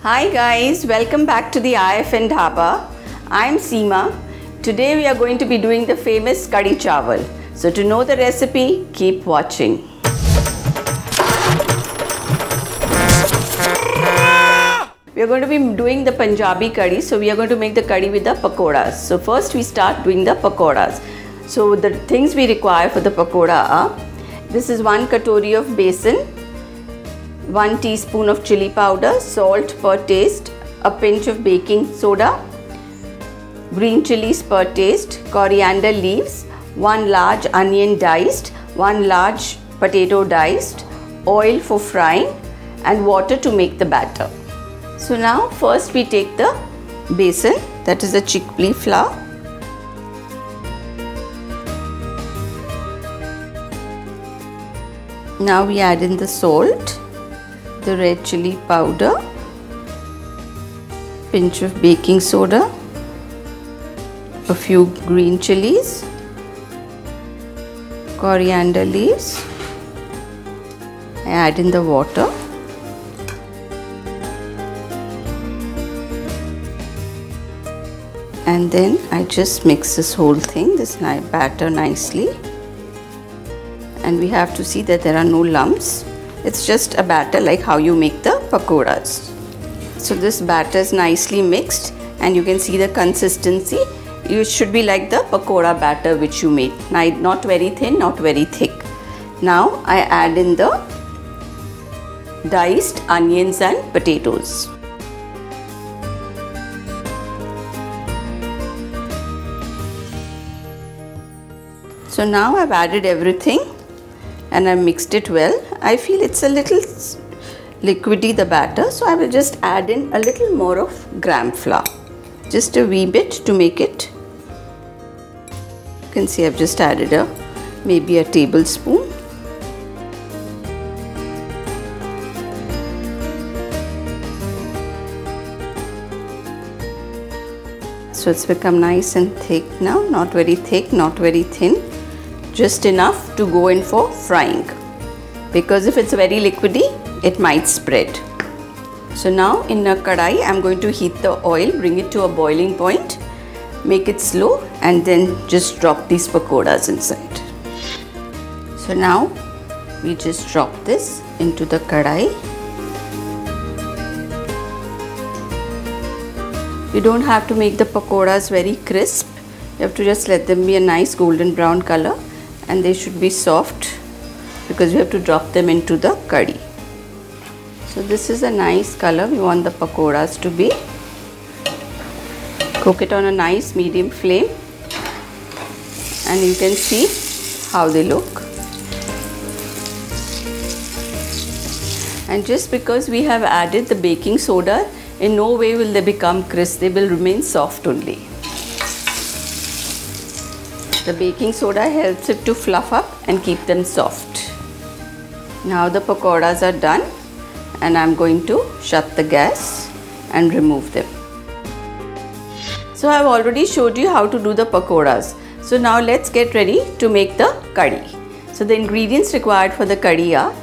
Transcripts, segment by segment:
Hi guys, welcome back to the IFN Dhaba. I'm Seema. Today we are going to be doing the famous Kadi Chawal. So to know the recipe, keep watching. We are going to be doing the Punjabi Kadhi. So we are going to make the Kadhi with the Pakoras. So first we start doing the Pakoras. So the things we require for the Pakora are, this is 1 katori of besan, 1 teaspoon of chilli powder, salt per taste, a pinch of baking soda, green chillies per taste, coriander leaves, 1 large onion diced, 1 large potato diced, oil for frying and water to make the batter. So now first we take the besan, that is the chickpea flour. Now we add in the salt, the red chilli powder, pinch of baking soda, a few green chillies, coriander leaves. I add in the water. And then I just mix this whole thing, this batter nicely. And we have to see that there are no lumps. It's just a batter like how you make the pakoras. So this batter is nicely mixed and you can see the consistency. It should be like the pakora batter which you made. Not very thin, not very thick. Now I add in the diced onions and potatoes. So now I've added everything and I mixed it well. I feel it's a little liquidy, the batter, so I will just add in a little more of gram flour, just a wee bit to make it. You can see I've just added maybe a tablespoon. So it's become nice and thick now, not very thick, not very thin. Just enough to go in for frying, because if it's very liquidy it might spread. So now in a kadai I'm going to heat the oil, bring it to a boiling point, make it slow and then just drop these pakoras inside. So now we just drop this into the kadai. You don't have to make the pakoras very crisp, you have to just let them be a nice golden brown color. And they should be soft because we have to drop them into the kadhi. So this is a nice color we want the pakoras to be. Cook it on a nice medium flame and you can see how they look. And just because we have added the baking soda, in no way will they become crisp, they will remain soft only. The baking soda helps it to fluff up and keep them soft. Now the pakoras are done and I'm going to shut the gas and remove them. So I've already showed you how to do the pakoras. So now let's get ready to make the kadhi. So the ingredients required for the kadhi are,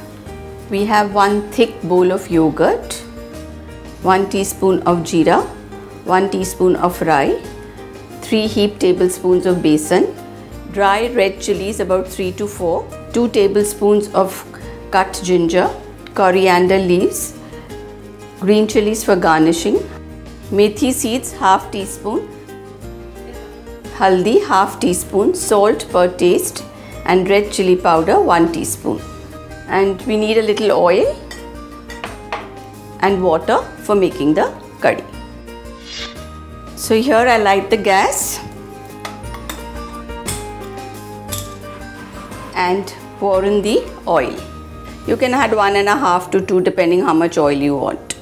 we have 1 thick bowl of yogurt, 1 teaspoon of jeera, 1 teaspoon of rye, 3 heaped tablespoons of besan, dry red chillies about 3 to 4, 2 tablespoons of cut ginger, coriander leaves, green chillies for garnishing, methi seeds half teaspoon, haldi half teaspoon, salt per taste and red chilli powder 1 teaspoon. And we need a little oil and water for making the kadhi. So here I light the gas and pour in the oil. You can add 1.5 to 2 depending how much oil you want.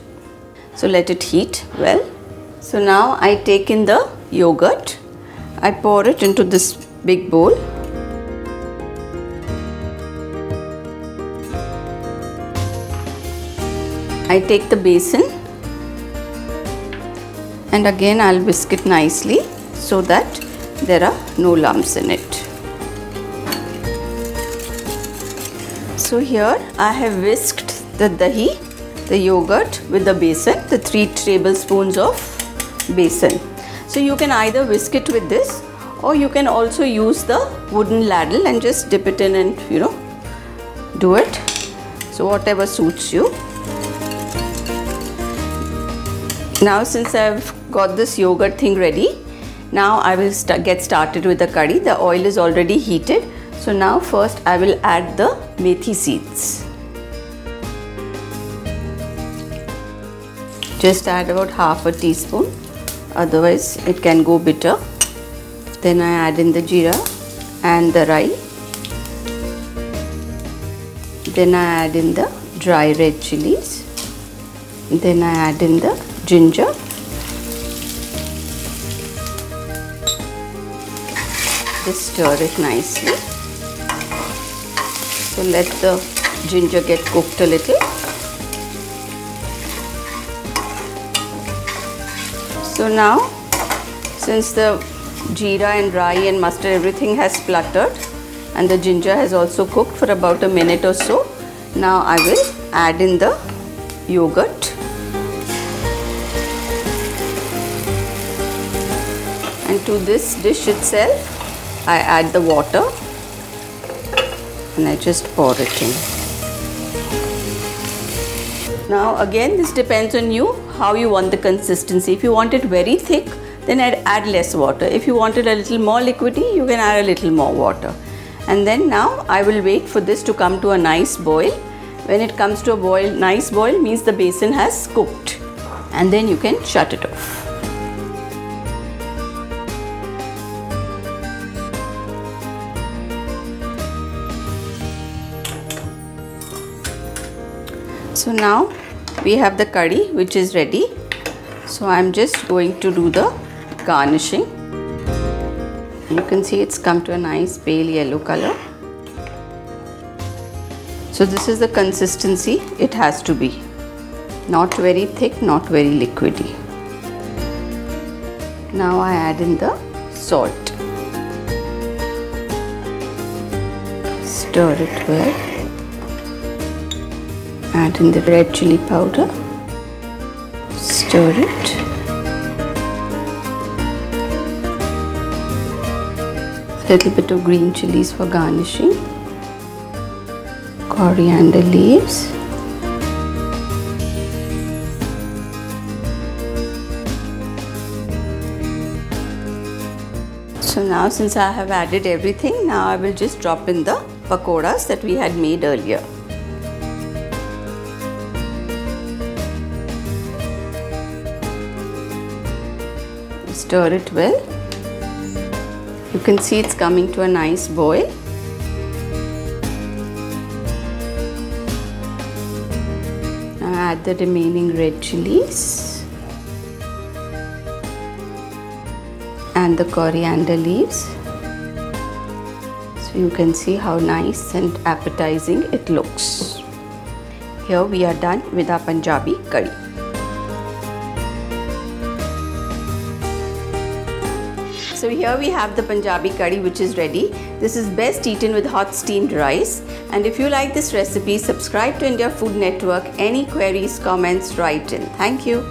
So let it heat well. So now I take in the yogurt. I pour it into this big bowl. I take the besan and again I'll whisk it nicely so that there are no lumps in it. So here I have whisked the dahi the yogurt with the besan, the 3 tablespoons of besan. So you can either whisk it with this, or you can also use the wooden ladle and just dip it in and do it. So whatever suits you. Now since I've got this yogurt thing ready, now I will get started with the curry. The oil is already heated. So now first I will add the methi seeds. Just add about half a teaspoon, otherwise it can go bitter. Then I add in the jeera and the rai. Then I add in the dry red chillies. Then I add in the ginger. Just stir it nicely. So let the ginger get cooked a little. So now, since the jeera and rai and mustard, everything has spluttered and the ginger has also cooked for about a minute or so, now I will add in the yogurt. And to this dish itself, I add the water and I just pour it in. Now again, this depends on you, how you want the consistency. If you want it very thick, then I'd add less water. If you want it a little more liquidy, you can add a little more water. And then now I will wait for this to come to a nice boil. When it comes to a nice boil means the besan has cooked. And then you can shut it off. So now we have the curry which is ready. So I'm just going to do the garnishing. You can see it's come to a nice pale yellow color. So this is the consistency it has to be. Not very thick, not very liquidy. Now I add in the salt. Stir it well. Add in the red chilli powder. Stir it. A little bit of green chillies for garnishing. Coriander leaves. So now since I have added everything, now I will just drop in the pakoras that we had made earlier. Stir it well. You can see it's coming to a nice boil. Now add the remaining red chillies and the coriander leaves. So you can see how nice and appetizing it looks. Here we are done with our Punjabi curry. So here we have the Punjabi curry which is ready. This is best eaten with hot steamed rice. And if you like this recipe, subscribe to India Food Network. Any queries, comments, write in. Thank you.